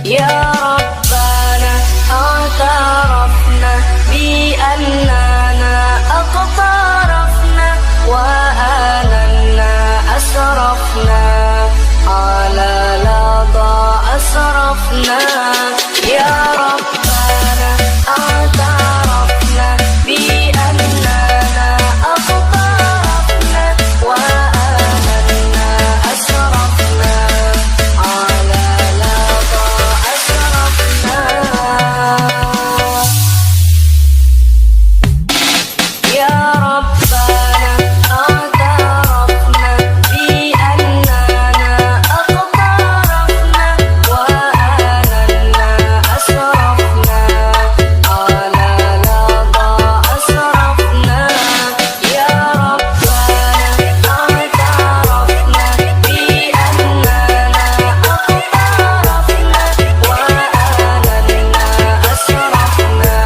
يا ربنا اعترفنا بأننا اقترفنا وآلنا أسرفنا على لظى أسرفنا. يا ربنا اعترفنا بأننا اقترفنا وآلنا أسرفنا على لظى أسرفنا. يا ربنا اعترفنا بأننا اقترفنا وآلنا أسرفنا على لظى أسرفنا. يا ربنا اعترفنا بأننا اقترفنا وآلنا أسرفنا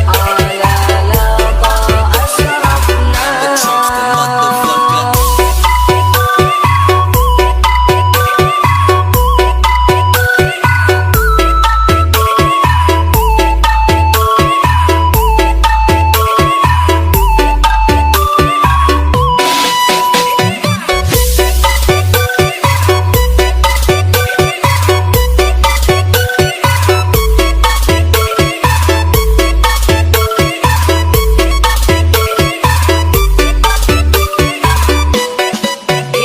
على لظى أسرفنا.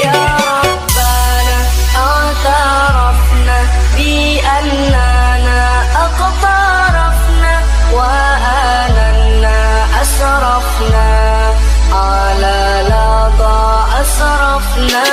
يا ربنا اعترفنا بأننا اقترفنا وآلنا أسرفنا على لظى أسرفنا.